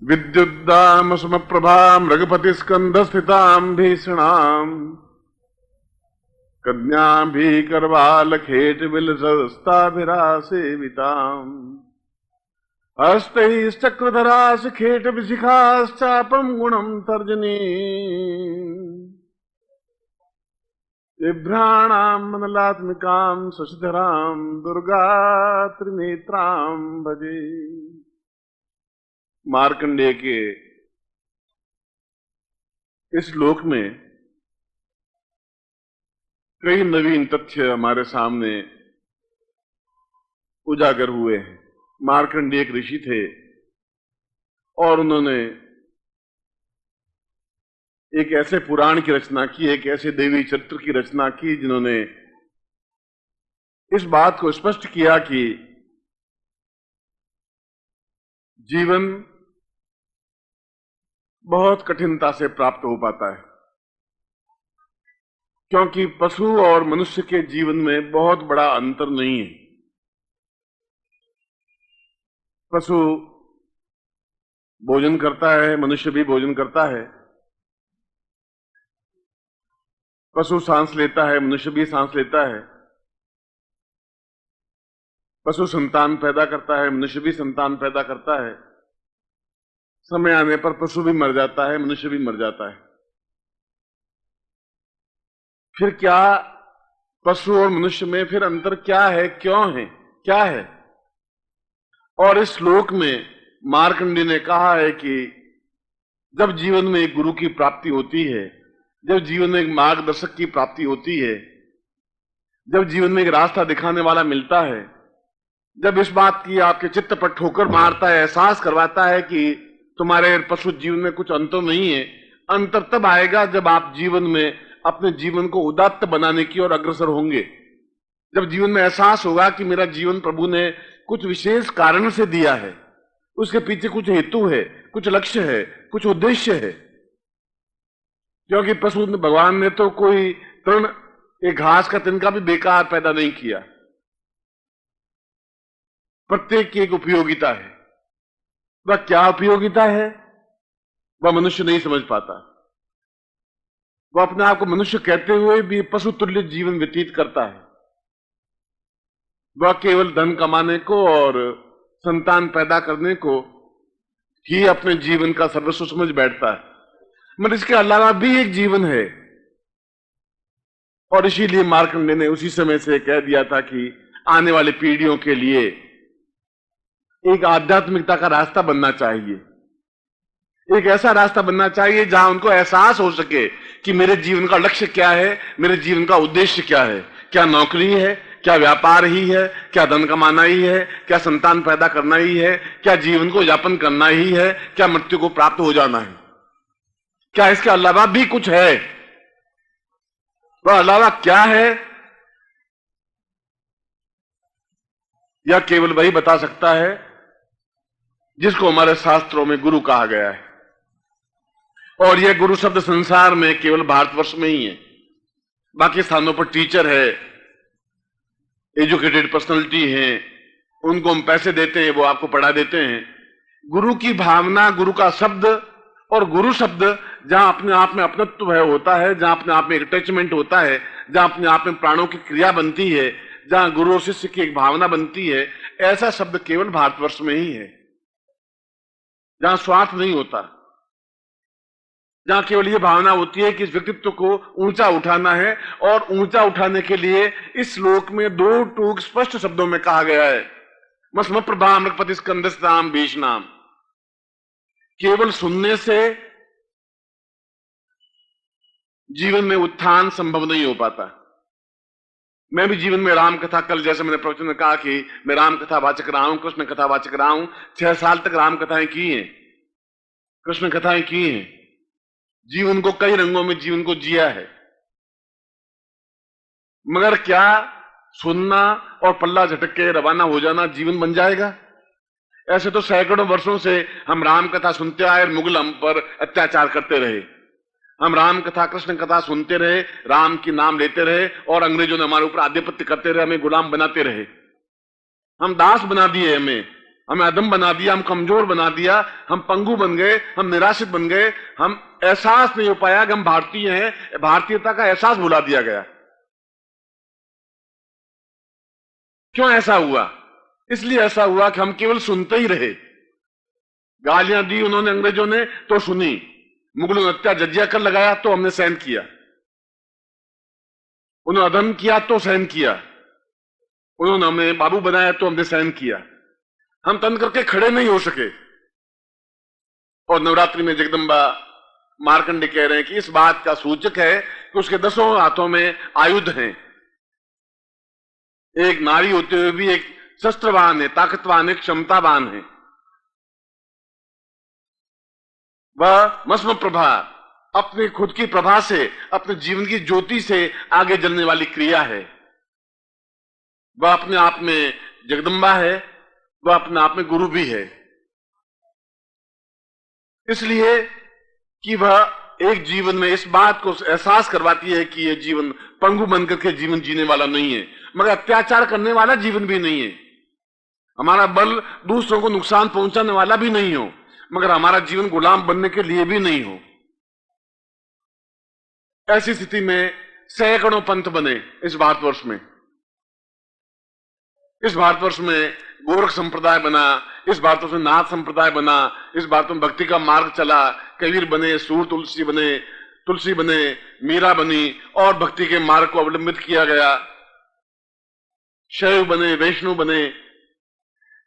विद्युद्दाम समप्रभाम रघुपति स्कंध स्थिताम भीषणाम कन्याम भी करवाल खेट विलसस्ताभिरासेविताम हस्तैश्चक्रधरास खेट विशिखाश्चापम गुणम तर्जनी बिभ्राणाम मनलात्मिकाम शशिधराम दुर्गा त्रिनेत्राम भजे। मार्कंडेय के इस श्लोक में कई नवीन तथ्य हमारे सामने उजागर हुए हैं। मार्कंडेय एक ऋषि थे और उन्होंने एक ऐसे पुराण की रचना की, एक ऐसे देवी चरित्र की रचना की जिन्होंने इस बात को स्पष्ट किया कि जीवन बहुत कठिनता से प्राप्त हो पाता है, क्योंकि पशु और मनुष्य के जीवन में बहुत बड़ा अंतर नहीं है। पशु भोजन करता है, मनुष्य भी भोजन करता है। पशु सांस लेता है, मनुष्य भी सांस लेता है। पशु संतान पैदा करता है, मनुष्य भी संतान पैदा करता है। समय आने पर पशु भी मर जाता है, मनुष्य भी मर जाता है। फिर क्या पशु और मनुष्य में फिर अंतर क्या है, क्यों है, क्या है? और इस श्लोक में मार्कंडेय ने कहा है कि जब जीवन में एक गुरु की प्राप्ति होती है, जब जीवन में एक मार्गदर्शक की प्राप्ति होती है, जब जीवन में एक रास्ता दिखाने वाला मिलता है, जब इस बात की आपके चित्त पर ठोकर मारता है, एहसास करवाता है कि तुम्हारे पशु जीवन में कुछ अंतर नहीं है, अंतर तब आएगा जब आप जीवन में अपने जीवन को उदात्त बनाने की ओर अग्रसर होंगे। जब जीवन में एहसास होगा कि मेरा जीवन प्रभु ने कुछ विशेष कारण से दिया है, उसके पीछे कुछ हेतु है, कुछ लक्ष्य है, कुछ उद्देश्य है। क्योंकि पशु भगवान ने तो कोई तृण, एक घास का तिनका भी बेकार पैदा नहीं किया। प्रत्येक की एक उपयोगिता है। वह क्या उपयोगिता है वह मनुष्य नहीं समझ पाता। वह अपने आप को मनुष्य कहते हुए भी पशु तुल्य जीवन व्यतीत करता है। वह केवल धन कमाने को और संतान पैदा करने को ही अपने जीवन का सर्वस्व समझ बैठता है, मगर इसके अलावा भी एक जीवन है। और इसीलिए मार्कंडेय ने उसी समय से कह दिया था कि आने वाली पीढ़ियों के लिए एक आध्यात्मिकता का रास्ता बनना चाहिए, एक ऐसा रास्ता बनना चाहिए जहां उनको एहसास हो सके कि मेरे जीवन का लक्ष्य क्या है, मेरे जीवन का उद्देश्य क्या है। क्या नौकरी है, क्या व्यापार ही है, क्या धन कमाना ही है, क्या संतान पैदा करना ही है, क्या जीवन को यापन करना ही है, क्या मृत्यु को प्राप्त हो जाना है, क्या इसके अलावा भी कुछ है? वह अलावा क्या है यह केवल वही बता सकता है जिसको हमारे शास्त्रों में गुरु कहा गया है। और यह गुरु शब्द संसार में केवल भारतवर्ष में ही है। बाकी स्थानों पर टीचर है, एजुकेटेड पर्सनालिटी है, उनको हम पैसे देते हैं, वो आपको पढ़ा देते हैं। गुरु की भावना, गुरु का शब्द और गुरु शब्द जहां अपने आप में अपनत्व है होता है, जहां अपने आप में एक अटैचमेंट होता है, जहां अपने आप में प्राणों की क्रिया बनती है, जहां गुरु और शिष्य की एक भावना बनती है, ऐसा शब्द केवल भारतवर्ष में ही है। जहां स्वार्थ नहीं होता, जहां केवल यह भावना होती है कि इस व्यक्तित्व को ऊंचा उठाना है। और ऊंचा उठाने के लिए इस श्लोक में दो टूक स्पष्ट शब्दों में कहा गया है, मस्म प्रभाम रघुपति स्कंदस्ताम भीषणाम। केवल सुनने से जीवन में उत्थान संभव नहीं हो पाता। मैं भी जीवन में राम कथा, कल जैसे मैंने प्रवचन में कहा कि मैं राम कथा वाचक रहा हूं, कृष्ण कथा वाचक रहा हूं। 6 साल तक राम कथाएं की हैं, कृष्ण कथाएं की हैं। जीवन को कई रंगों में जीवन को जिया है। मगर क्या सुनना और पल्ला झटक के रवाना हो जाना जीवन बन जाएगा? ऐसे तो सैकड़ों वर्षों से हम राम कथा सुनते आए, मुगल हम पर अत्याचार करते रहे। हम राम कथा, कृष्ण कथा सुनते रहे, राम की नाम लेते रहे और अंग्रेजों ने हमारे ऊपर आधिपत्य करते रहे, हमें गुलाम बनाते रहे। हम दास बना दिए हमें। हमें अधम बना दिया, हम कमजोर बना दिया, हम पंगु बन गए, हम निराशित बन गए, हम एहसास नहीं हो पाया कि हम भारतीय हैं, भारतीयता का एहसास भुला दिया गया। क्यों ऐसा हुआ? इसलिए ऐसा हुआ कि हम केवल सुनते ही रहे। गालियां दी उन्होंने, अंग्रेजों ने, तो सुनी। मुगलों ने हत्या जजिया कर लगाया तो हमने सहन किया। उन्होंने अधम किया तो सहन किया। उन्होंने हमें बाबू बनाया तो हमने सहन किया। हम तन करके खड़े नहीं हो सके। और नवरात्रि में जगदम्बा मार्कंडे कह रहे हैं कि इस बात का सूचक है कि उसके 10 हाथों में आयुध हैं। एक नारी होते हुए भी एक शस्त्रवान है, ताकतवान है, क्षमतावान है। वह मस्म प्रभा, अपनी खुद की प्रभा से, अपने जीवन की ज्योति से आगे जलने वाली क्रिया है। वह अपने आप में जगदम्बा है, वह अपने आप में गुरु भी है। इसलिए कि वह एक जीवन में इस बात को एहसास करवाती है कि यह जीवन पंगु बनकर के जीवन जीने वाला नहीं है, मगर अत्याचार करने वाला जीवन भी नहीं है। हमारा बल दूसरों को नुकसान पहुंचाने वाला भी नहीं हो, मगर हमारा जीवन गुलाम बनने के लिए भी नहीं हो। ऐसी स्थिति में सैकड़ों पंथ बने इस भारतवर्ष में। इस भारतवर्ष में गोरख संप्रदाय बना, इस भारतवर्ष में नाथ संप्रदाय बना, इस भारत में भक्ति का मार्ग चला। कबीर बने, सूर तुलसी बने, मीरा बनी और भक्ति के मार्ग को अवलंबित किया गया। शैव बने, वैष्णव बने।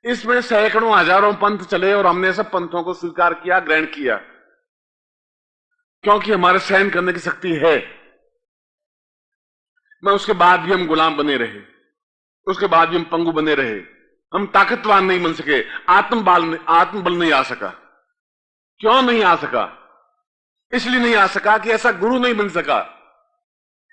इसमें सैकड़ों हजारों पंथ चले और हमने सब पंथों को स्वीकार किया, ग्रहण किया, क्योंकि हमारे सहन करने की शक्ति है। मैं उसके बाद भी हम गुलाम बने रहे, उसके बाद भी हम पंगु बने रहे। हम ताकतवान नहीं बन सके, आत्मबल नहीं आ सका। क्यों नहीं आ सका? इसलिए नहीं आ सका कि ऐसा गुरु नहीं बन सका,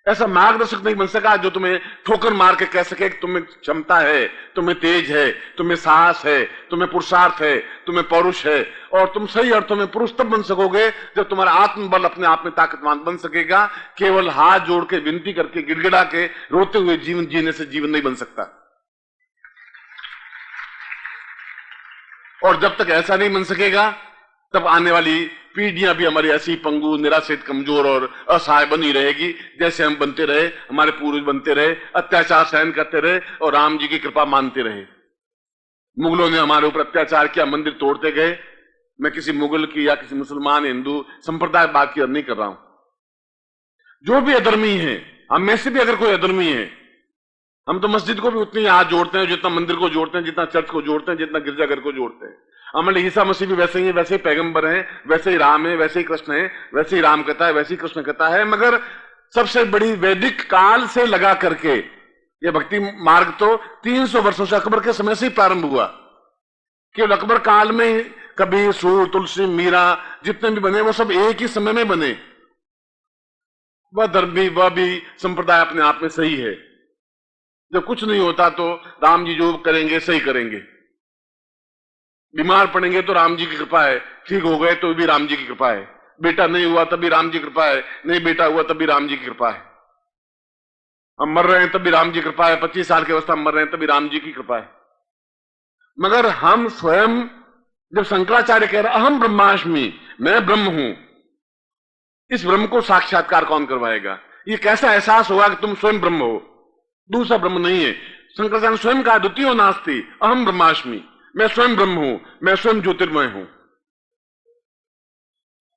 ऐसा मार्गदर्शक नहीं बन सका जो तुम्हें ठोकर मार के कह सके कि तुम्हें क्षमता है, तुम्हें तेज है, तुम्हें साहस है, तुम्हें पुरुषार्थ है, तुम्हें पौरुष है। और तुम सही अर्थों में पुरुष तब बन सकोगे जब तुम्हारा आत्मबल अपने आप में ताकतवान बन सकेगा। केवल हाथ जोड़ के, विनती करके, गिड़गिड़ा के, रोते हुए जीवन जीने से जीवन नहीं बन सकता। और जब तक ऐसा नहीं बन सकेगा तब आने वाली पीढ़ियां भी हमारी ऐसी पंगु, निराशित, कमजोर और असहाय बनी रहेगी, जैसे हम बनते रहे, हमारे पूर्वज बनते रहे, अत्याचार सहन करते रहे और राम जी की कृपा मानते रहे। मुगलों ने हमारे ऊपर अत्याचार किया, मंदिर तोड़ते गए। मैं किसी मुगल की या किसी मुसलमान, हिंदू संप्रदाय बात की नहीं कर रहा हूं। जो भी अधर्मी है, हम में से भी अगर कोई अधर्मी है, हम तो मस्जिद को भी उतनी हाथ जोड़ते हैं जितना मंदिर को जोड़ते हैं, जितना चर्च को जोड़ते हैं, जितना गिरजाघर को जोड़ते हैं। हमारे ईसा मसीह भी वैसे ही है, वैसे ही पैगंबर हैं, वैसे ही राम है, वैसे ही कृष्ण है, वैसे ही राम कथा है, वैसे ही कृष्ण कथा है। मगर सबसे बड़ी वैदिक काल से लगा करके ये भक्ति मार्ग तो 300 वर्षों से, अकबर के समय से ही प्रारंभ हुआ। केवल अकबर काल में कबीर, सूर, तुलसी, मीरा जितने भी बने वो सब एक ही समय में बने। वह धर्म भी, वह भी संप्रदाय अपने आप में सही है। जब कुछ नहीं होता तो राम जी जो करेंगे सही करेंगे। बीमार पड़ेंगे तो राम जी की कृपा है, ठीक हो गए तो भी राम जी की कृपा है। बेटा नहीं हुआ तब भी राम जी की कृपा है, नहीं बेटा हुआ तब भी राम जी की कृपा है। हम मर रहे हैं तब भी राम जी की कृपा है, 25 साल की अवस्था में मर रहे हैं तब भी राम जी की कृपा है। मगर हम स्वयं, जब शंकराचार्य कह रहे अहम ब्रह्मास्मि, मैं ब्रह्म हूं, इस ब्रह्म को साक्षात्कार कौन करवाएगा? ये कैसा एहसास होगा कि तुम स्वयं ब्रह्म हो, दूसरा ब्रह्म नहीं है। शंकराचार्य ने स्वयं कहा द्वितीयो नास्ति अहम ब्रह्मास्मि, मैं स्वयं ब्रह्म हूं, मैं स्वयं ज्योतिर्मय हूं।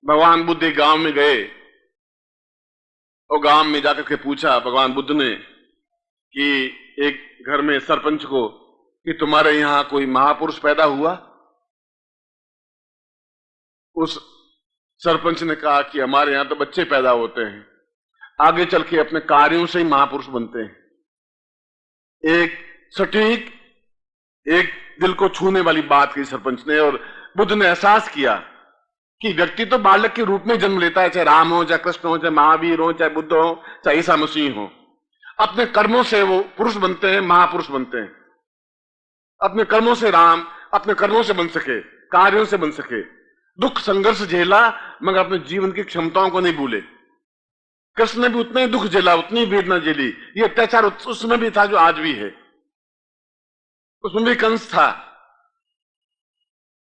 भगवान बुद्ध एक गांव में गए और गांव में जाकर के पूछा भगवान बुद्ध ने कि एक घर में सरपंच को कि तुम्हारे यहां कोई महापुरुष पैदा हुआ? उस सरपंच ने कहा कि हमारे यहां तो बच्चे पैदा होते हैं, आगे चल के अपने कार्यों से ही महापुरुष बनते हैं। एक सटीक, एक दिल को छूने वाली बात की सरपंच ने। और बुद्ध ने एहसास किया कि व्यक्ति तो बालक के रूप में जन्म लेता है, चाहे राम हो, चाहे कृष्ण हो, चाहे महावीर हो, चाहे बुद्ध हो, चाहे ईसा मसीह हो। अपने कर्मों से वो पुरुष बनते हैं, महापुरुष बनते हैं। अपने कर्मों से राम, अपने कर्मों से बन सके, कार्यों से बन सके। दुख संघर्ष झेला मगर अपने जीवन की क्षमताओं को नहीं भूले। कृष्ण ने भी उतना ही दुख झेला, उतनी वेदना झेली। ये अत्याचार उसमें भी था जो आज भी है, उसमें भी कंस था।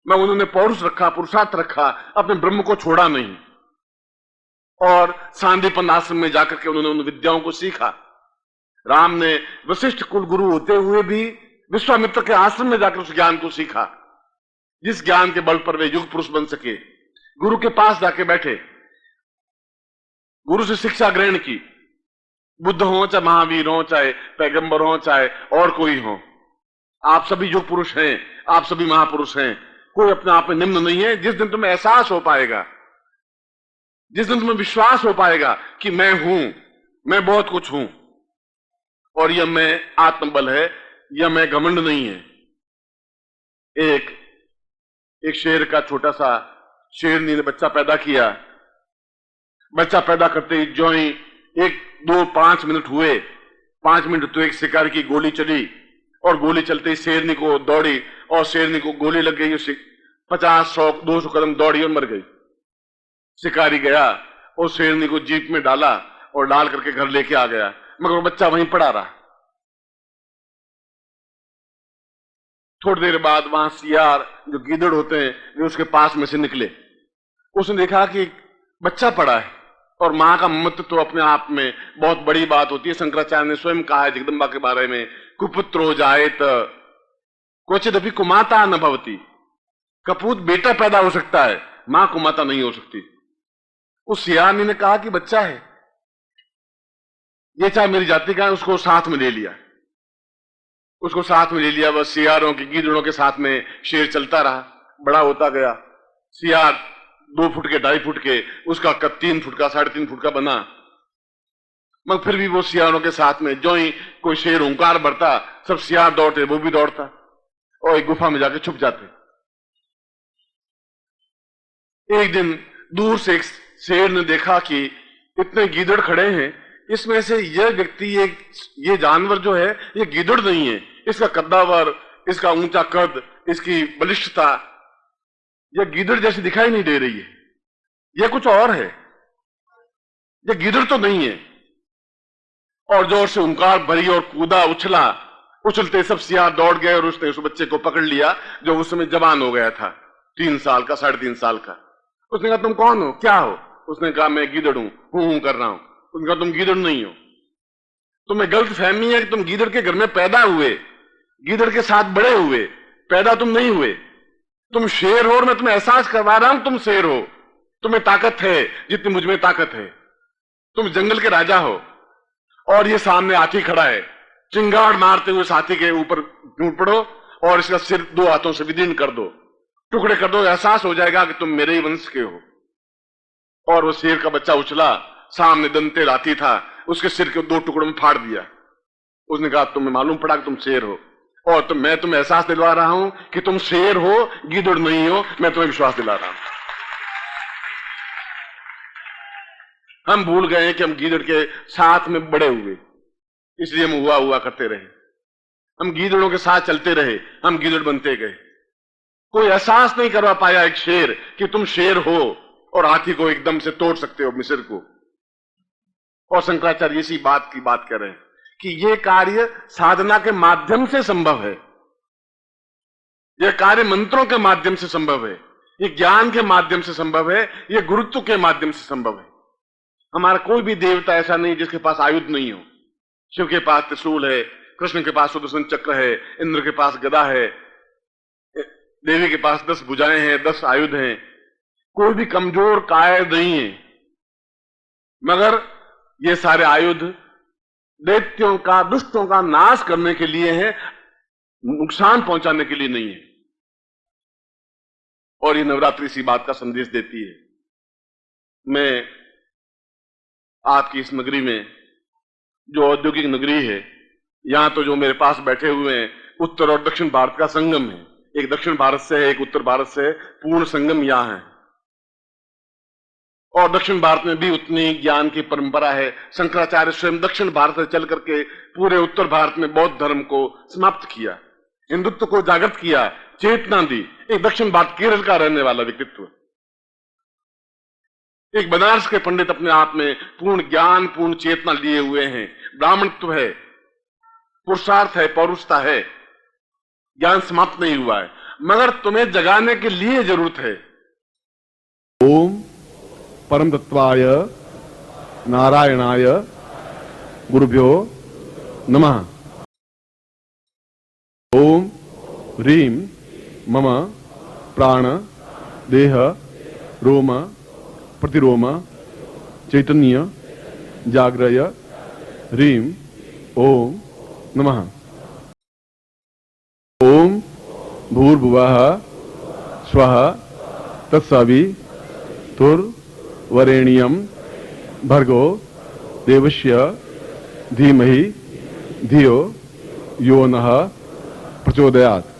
मैं उन्होंने पौरुष रखा, पुरुषार्थ रखा, अपने ब्रह्म को छोड़ा नहीं। और सांदीपन आश्रम में जाकर के उन्होंने उन विद्याओं को सीखा। राम ने वशिष्ठ कुल गुरु होते हुए भी विश्वामित्र के आश्रम में जाकर उस ज्ञान को सीखा, जिस ज्ञान के बल पर वे युग पुरुष बन सके। गुरु के पास जाके बैठे, गुरु से शिक्षा ग्रहण की। बुद्ध हो, चाहे महावीर हो, चाहे पैगंबर हो, चाहे और कोई हो, आप सभी युग पुरुष हैं, आप सभी महापुरुष हैं। कोई अपने आप में निम्न नहीं है। जिस दिन तुम्हें एहसास हो पाएगा, जिस दिन तुम्हें विश्वास हो पाएगा कि मैं हूं, मैं बहुत कुछ हूं, और यह मैं आत्मबल है, यह मैं घमंड नहीं है। एक शेर का छोटा सा शेरनी ने बच्चा पैदा किया। बच्चा पैदा करते ही जो ही 1, 2, 5 मिनट हुए, 5 मिनट तो एक शिकारी की गोली चली, और गोली चलते ही शेरनी को दौड़ी, और शेरनी को गोली लग गई। 50, 100, 200 कदम दौड़ी और मर गई। शिकारी गया और शेरनी को जीप में डाला और डाल करके घर लेके आ गया, मगर वो बच्चा वहीं पड़ा रहा। थोड़ी देर बाद वहां सियार, जो गीदड़ होते हैं, वे उसके पास में से निकले। उसने देखा कि बच्चा पड़ा है, और मां का ममत्व तो अपने आप में बहुत बड़ी बात होती है। शंकराचार्य ने स्वयं कहा है जगदम्बा के बारे में, कुपुत्रो जायेत क्वचिदपि कुमाता न भवति। कपूत बेटा पैदा हो सकता है, मां कुमाता नहीं हो सकती। उस सियारनी ने कहा कि बच्चा है, ये चाहे मेरी जाति का है। उसको साथ में ले लिया, उसको साथ में ले लिया। बस सियारों की, गीदड़ों के साथ में शेर चलता रहा, बड़ा होता गया। सियार 2 फुट के, 2.5 फुट के, उसका कद 3 फुट का, 3.5 फुट का बना। मगर फिर भी वो सियारों के साथ में जो ही कोई शेर हुंकार भरता, सब सियार दौड़ते, वो भी दौड़ता, और एक गुफा में जाके छुप जाते। एक दिन दूर से एक शेर ने देखा कि इतने गीदड़ खड़े हैं, इसमें से यह व्यक्ति, ये जानवर जो है, ये गीदड़ नहीं है। इसका कद्दावर, इसका ऊंचा कद, इसकी बलिष्ठता, यह गीदड़ जैसी दिखाई नहीं दे रही है, यह कुछ और है, यह गीदड़ तो नहीं है। और जोर से हुंकार भरी और कूदा, उछला। उछलते सब सियार दौड़ गए, और उसने उस बच्चे को पकड़ लिया, जो उस समय जवान हो गया था, 3 साल का, 3.5 साल का। उसने कहा तुम कौन हो, क्या हो? उसने कहा मैं गीदड़ हूं कर रहा हूं। उसने कहा तुम गीदड़ नहीं हो, तुम्हें गलत फहमी है कि तुम गीदड़ के घर में पैदा हुए, गीदड़ के साथ बड़े हुए, पैदा तुम नहीं हुए। तुम शेर हो, और मैं तुम्हें एहसास करवा रहा हूं तुम शेर हो। तुम्हें ताकत है जितनी मुझ में ताकत है। तुम जंगल के राजा हो, और ये सामने हाथी खड़ा है, चिंगाड़ मारते हुए हाथी के ऊपर टूट पड़ो, और इसका सिर 2 हाथों से विदीर्ण कर दो, टुकड़े कर दो। एहसास हो जाएगा कि तुम मेरे ही वंश के हो। और वो शेर का बच्चा उछला, सामने दंते हाथी था, उसके सिर के 2 टुकड़ों में फाड़ दिया। उसने कहा तुम्हें मालूम पड़ा कि तुम शेर हो, और मैं तुम्हें एहसास दिलवा रहा हूं कि तुम शेर हो, गीदड़ नहीं हो। मैं तुम्हें विश्वास दिला रहा हूं। हम भूल गए कि हम गीदड़ के साथ में बड़े हुए, इसलिए हम हुआ करते रहे। हम गीदड़ों के साथ चलते रहे, हम गीदड़ बनते गए। कोई एहसास नहीं करवा पाया एक शेर कि तुम शेर हो, और हाथी को एकदम से तोड़ सकते हो, मिस्र को। और शंकराचार्य इसी बात की बात कर रहे हैं कि यह कार्य साधना के माध्यम से संभव है, यह कार्य मंत्रों के माध्यम से संभव है, यह ज्ञान के माध्यम से संभव है, यह गुरुत्व के माध्यम से संभव है। हमारा कोई भी देवता ऐसा नहीं जिसके पास आयुध नहीं हो। शिव के पास त्रिशूल है, कृष्ण के पास सुदर्शन चक्र है, इंद्र के पास गदा है, देवी के पास 10 भुजाएं हैं, 10 आयुध हैं। कोई भी कमजोर कायद नहीं है, मगर ये सारे आयुध दैत्यों का, दुष्टों का नाश करने के लिए है, नुकसान पहुंचाने के लिए नहीं है। और ये नवरात्रि इसी बात का संदेश देती है। मैं आपकी इस नगरी में, जो औद्योगिक नगरी है, यहां तो जो मेरे पास बैठे हुए हैं, उत्तर और दक्षिण भारत का संगम है। एक दक्षिण भारत से है, एक उत्तर भारत से, पूर्ण संगम यहां है। और दक्षिण भारत में भी उतनी ज्ञान की परंपरा है। शंकराचार्य स्वयं दक्षिण भारत से चल करके पूरे उत्तर भारत में बौद्ध धर्म को समाप्त किया, हिंदुत्व को जागृत किया, चेतना दी। एक दक्षिण भारत केरल का रहने वाला व्यक्तित्व, एक बनारस के पंडित अपने आप में पूर्ण ज्ञान, पूर्ण चेतना लिए हुए हैं। ब्राह्मणत्व है, पुरुषार्थ है, पौरुषता है, ज्ञान समाप्त नहीं हुआ है। मगर तुम्हें जगाने के लिए जरूरत है। ओम परम तत्वाय नारायणाय गुरुभ्यो नमः। ओम ह्रीं मम प्राण देह रोम प्रतिरोम चैतन्य जाग्रय ह्रीं ओम नमः। ओम भूर्भुवः स्वः तत्सवितुर्वरेण्यं भर्गो देवस्य धीमहि धियो यो नः प्रचोदयात्।